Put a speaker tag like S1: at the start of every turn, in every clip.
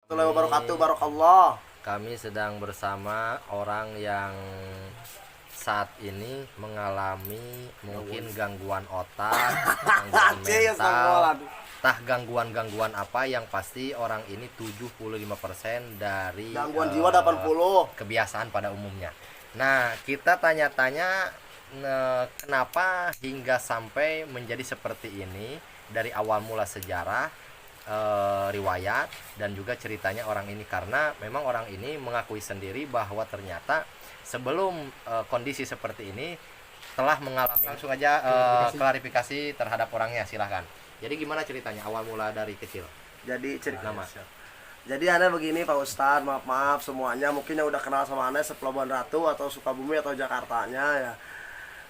S1: Warahmatullahi wabarakatuh. Barakallah.
S2: Kami sedang bersama orang yang saat ini mengalami mungkin gangguan otak, gangguan mental, gangguan-gangguan apa yang pasti orang ini 75% dari
S1: Gangguan jiwa 80.
S2: kebiasaan pada umumnya. Nah, kita tanya-tanya kenapa hingga sampai menjadi seperti ini dari awal mula sejarah, riwayat dan juga ceritanya orang ini, karena memang orang ini mengakui sendiri bahwa ternyata sebelum kondisi seperti ini telah mengalami. Langsung aja klarifikasi terhadap orangnya, silahkan. Jadi gimana ceritanya awal mula dari kecil?
S1: Jadi cerita
S2: Nama.
S1: Jadi aneh begini Pak Ustadz, maaf semuanya mungkin yang udah kenal sama aneh Sepelabuhan Ratu atau Sukabumi atau Jakartanya ya.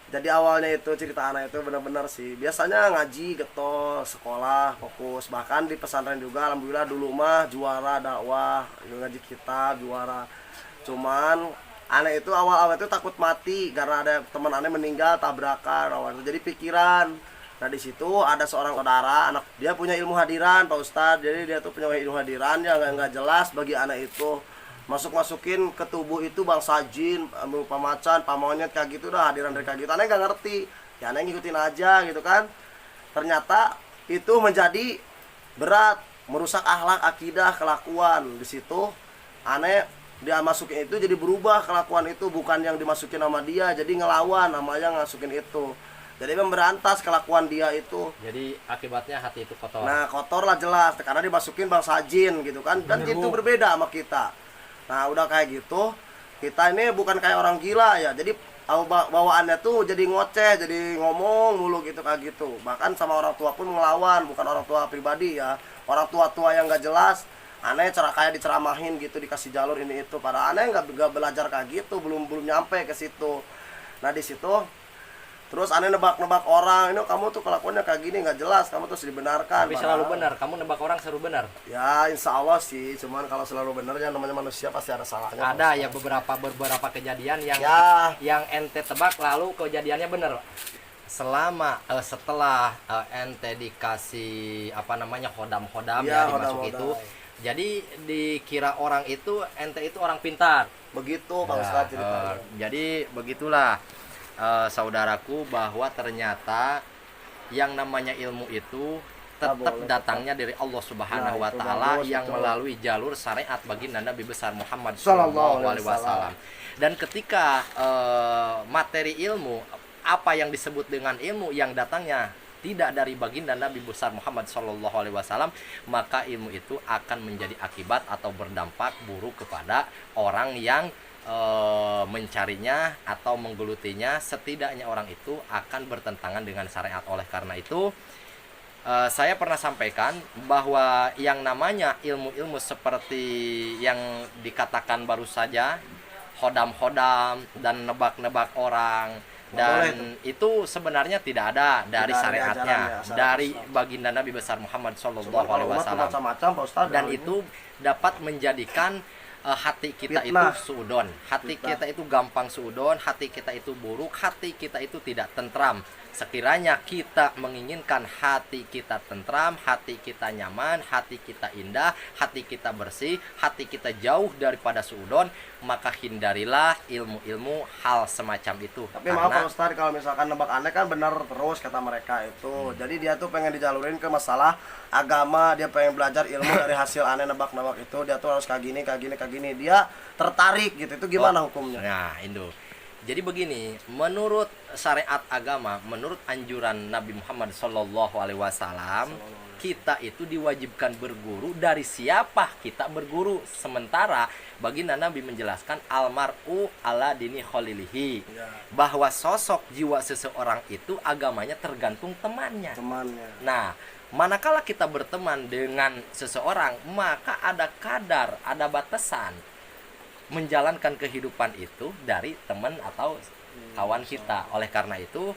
S1: Jadi awalnya itu cerita anak itu benar-benar sih biasanya ngaji, getol, sekolah, fokus. Bahkan di pesantren juga alhamdulillah dulu mah juara dakwah, ngaji kitab, juara. Cuman aneh itu awal-awal itu takut mati karena ada teman aneh meninggal tabrakan awal itu. Jadi pikiran. Nah di situ ada seorang saudara anak dia punya ilmu hadiran Pak Ustadz. Jadi dia tuh punya ilmu hadiran yang nggak jelas bagi anak itu. Masukin ke tubuh itu bangsa jin, berupa macan, pamonyet kayak gitu dah, hadiran dari kayak gitu. Aneh nggak ngerti, ya aneh ngikutin aja gitu kan. Ternyata itu menjadi berat, merusak akhlak, akidah, kelakuan. Di situ aneh dia masukin itu jadi berubah kelakuan itu, bukan yang dimasukin sama dia, jadi ngelawan namanya ngasukin itu. Jadi memberantas kelakuan dia itu.
S2: Jadi akibatnya hati itu kotor.
S1: Nah kotor lah jelas, karena dimasukin bangsa jin gitu kan. Dan jin itu berbeda sama kita. Nah udah kayak gitu, kita ini bukan kayak orang gila ya. Jadi bawaannya tuh jadi ngoceh, jadi ngomong mulu gitu kayak gitu. Bahkan sama orang tua pun ngelawan, bukan orang tua pribadi ya. Orang tua-tua yang gak jelas, aneh kayak diceramahin gitu, dikasih jalur ini itu. Padahal aneh nggak belajar kayak gitu, belum nyampe ke situ. Nah di situ terus aneh nebak-nebak orang, ini kamu tuh kelakuannya kayak gini nggak jelas, kamu tuh dibenarkan.
S2: Tapi selalu benar, kamu nebak orang selalu benar.
S1: Ya insya Allah sih, cuman kalau selalu benar ya namanya manusia pasti ada salahnya.
S2: Ada ya beberapa kejadian yang
S1: ya,
S2: yang ente tebak lalu kejadiannya benar. Selama setelah ente dikasih apa namanya hodam-hodam ya dimasuk itu, jadi dikira orang itu ente itu orang pintar.
S1: Begitu Pak Ustadz ceritanya.
S2: Jadi begitulah. Saudaraku, bahwa ternyata yang namanya ilmu itu tetap datangnya dari Allah Subhanahu wa Ta'ala yang melalui jalur syariat baginda Nabi besar Muhammad Sallallahu Alaihi Wasallam. Dan ketika materi ilmu, apa yang disebut dengan ilmu yang datangnya tidak dari baginda Nabi besar Muhammad Sallallahu Alaihi Wasallam, maka ilmu itu akan menjadi akibat atau berdampak buruk kepada orang yang mencarinya atau menggelutinya. Setidaknya orang itu akan bertentangan dengan syariat. Oleh karena itu saya pernah sampaikan bahwa yang namanya ilmu-ilmu seperti yang dikatakan baru saja, hodam-hodam dan nebak-nebak orang, dan itu sebenarnya tidak ada dari syariatnya, dari baginda Nabi besar Muhammad Sallallahu Alaihi Wasallam. Dan itu dapat menjadikan hati kita itu suudon, hati kita itu gampang suudon, hati kita itu buruk, hati kita itu tidak tentram. Sekiranya kita menginginkan hati kita tentram, hati kita nyaman, hati kita indah, hati kita bersih, hati kita jauh daripada suudon, maka hindarilah ilmu-ilmu hal semacam itu.
S1: Tapi maaf Pak Ustadz, kalau misalkan nebak aneh kan benar terus kata mereka itu. Jadi dia tuh pengen dijalurin ke masalah agama, dia pengen belajar ilmu dari hasil aneh nebak-nebak itu. Dia tuh harus kayak gini, kayak gini, kayak gini. Dia tertarik gitu. Itu gimana hukumnya?
S2: Nah, Indo. Jadi begini, menurut syariat agama, menurut anjuran Nabi Muhammad Sallallahu Alaihi Wasallam, kita itu diwajibkan berguru dari siapa kita berguru. Sementara baginda Nabi menjelaskan almar'u ala dini khalilihi, bahwa sosok jiwa seseorang itu agamanya tergantung temannya. Nah, manakala kita berteman dengan seseorang, maka ada kadar, ada batasan menjalankan kehidupan itu dari teman atau kawan kita. Oleh karena itu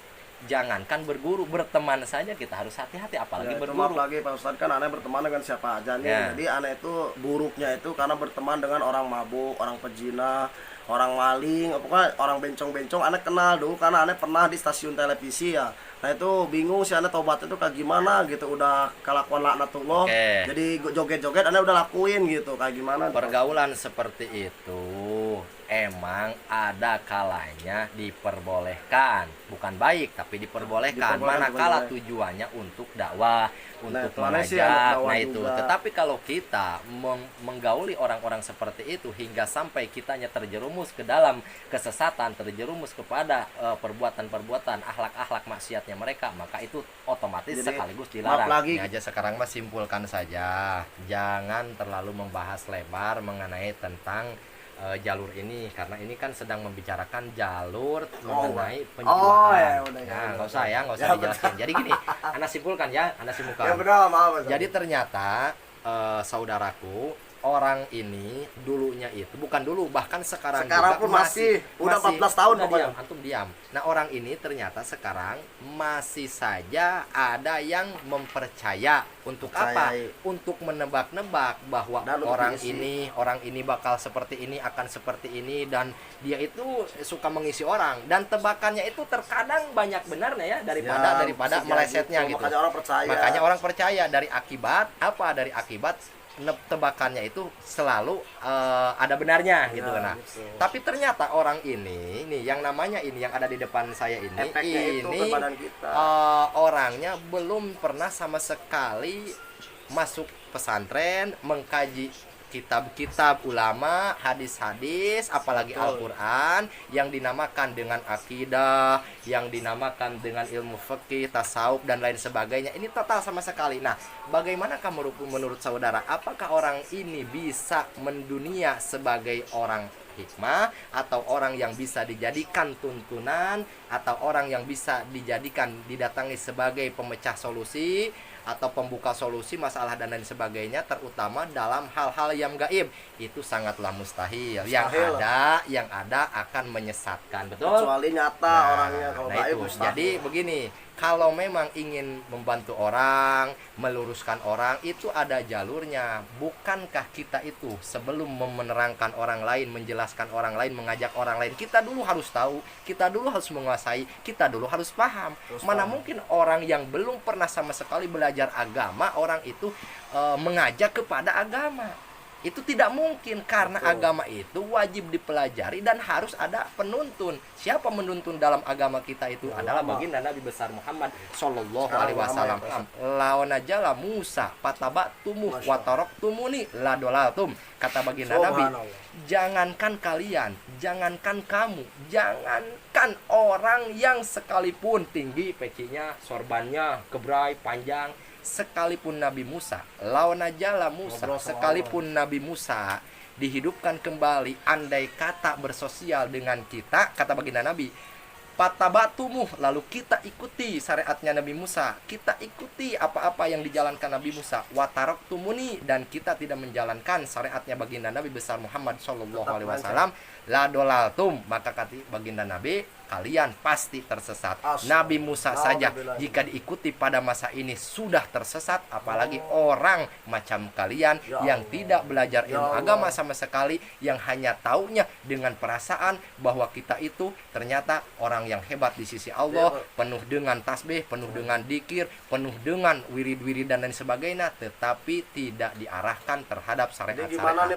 S2: jangankan berguru, berteman saja kita harus hati-hati, apalagi
S1: Ya, itu maaf
S2: berguru.
S1: lagi Pak Ustadz, kan aneh berteman dengan siapa aja nih.
S2: Ya.
S1: Jadi aneh itu buruknya itu karena berteman dengan orang mabuk, orang pezina, orang maling, pokoknya orang bencong-bencong. Aneh kenal dulu karena aneh pernah di stasiun televisi ya. Nah itu bingung sih aneh tobatnya itu kayak gimana gitu, udah kelakuan laknatullah.
S2: Oke.
S1: Jadi joget-joget aneh udah lakuin gitu, kayak gimana?
S2: Pergaulan seperti itu emang ada kalanya diperbolehkan, bukan baik tapi diperbolehkan,
S1: Diperbolehkan,
S2: manakala
S1: diperbolehkan.
S2: tujuannya untuk dakwah, untuk
S1: kemana sih
S2: mengajak.
S1: anak dakwah
S2: Nah itu,
S1: juga.
S2: tetapi kalau kita menggauli orang-orang seperti itu hingga sampai kitanya terjerumus ke dalam kesesatan, terjerumus kepada perbuatan-perbuatan akhlak-akhlak maksiatnya mereka, maka itu otomatis
S1: Jadi,
S2: sekaligus
S1: maaf
S2: dilarang.
S1: lagi.
S2: Ini aja sekarang mah simpulkan saja, jangan terlalu membahas lebar mengenai tentang jalur ini, karena ini kan sedang membicarakan jalur mengenai penjualan.
S1: ya udah,
S2: Nah,
S1: ya,
S2: nggak usah ya, nggak usah
S1: Ya,
S2: dijelaskan. Jadi gini, anda simpulkan ya, anda simpulkan.
S1: Ya benar, maaf.
S2: Jadi ternyata saudaraku, orang ini dulunya itu bukan dulu, bahkan sekarang
S1: Sekarang
S2: juga
S1: pun masih, udah 14 tahun
S2: udah
S1: pokoknya.
S2: diam, antum diam. Nah, orang ini ternyata sekarang masih saja ada yang mempercaya untuk apa?
S1: Percayai.
S2: Untuk menebak-nebak bahwa
S1: Dan untuk diisi.
S2: orang ini bakal seperti ini, akan seperti ini, dan dia itu suka mengisi orang, dan tebakannya itu terkadang banyak benarnya ya daripada
S1: bisa jadi
S2: melesetnya gitu.
S1: Makanya orang percaya.
S2: Makanya orang percaya. Dari akibat apa? Dari akibat tebakannya itu selalu ada benarnya gitu. Nah,
S1: gitu.
S2: tapi ternyata orang ini yang namanya ini yang ada di depan saya ini
S1: Efeknya itu ke badan kita.
S2: orangnya belum pernah sama sekali masuk pesantren, mengkaji kitab-kitab ulama, hadis-hadis, apalagi
S1: Betul.
S2: Al-Quran yang dinamakan dengan akidah, yang dinamakan dengan ilmu fikih, tasawuf, dan lain sebagainya. Ini total sama sekali. Nah, bagaimanakah menurut saudara, apakah orang ini bisa mendunia sebagai orang hikmah, atau orang yang bisa dijadikan tuntunan, atau orang yang bisa didatangi sebagai pemecah solusi atau pembuka solusi masalah dan lain sebagainya, terutama dalam hal-hal yang gaib? Itu sangatlah mustahil. Yang ada akan menyesatkan, betul?
S1: Kecuali nyata orangnya, kalau gaib
S2: itu.
S1: mustahil.
S2: Jadi begini, kalau memang ingin membantu orang, meluruskan orang, itu ada jalurnya. Bukankah kita itu sebelum menerangkan orang lain, menjelaskan orang lain, mengajak orang lain, kita dulu harus tahu, kita dulu harus menguasai, kita dulu harus paham. Mana mungkin orang yang belum pernah sama sekali belajar agama, orang itu mengajak kepada agama. Itu tidak mungkin, karena agama itu wajib dipelajari dan harus ada penuntun. Siapa menuntun dalam agama kita itu? Adalah baginda Nabi besar Muhammad Shallallahu Alaihi Wasallam. Lawanajala Musa pataba tumuh watorok tumuni ladolatum. Kata baginda Nabi, jangankan kalian, jangankan kamu, jangankan orang yang sekalipun tinggi pecinya, sorbannya, kebrai, panjang, sekalipun Nabi Musa, lawanajala Musa, sekalipun Nabi Musa dihidupkan kembali, andai kata bersosial dengan kita, kata baginda Nabi, patabatumu, lalu kita ikuti syariatnya Nabi Musa, kita ikuti apa-apa yang dijalankan Nabi Musa, watarok tumuni, dan kita tidak menjalankan syariatnya baginda Nabi besar Muhammad Shallallahu Alaihi Wasallam, la dolaltum, maka kata baginda Nabi, kalian pasti tersesat. Nabi Musa saja jika diikuti pada masa ini sudah tersesat, apalagi orang macam kalian yang tidak belajar ilmu agama sama sekali, yang hanya taunya dengan perasaan bahwa kita itu ternyata orang yang hebat di sisi Allah, penuh dengan tasbih, penuh dengan dikir, penuh dengan wirid-wirid dan lain sebagainya, tetapi tidak diarahkan terhadap syariat-syariat.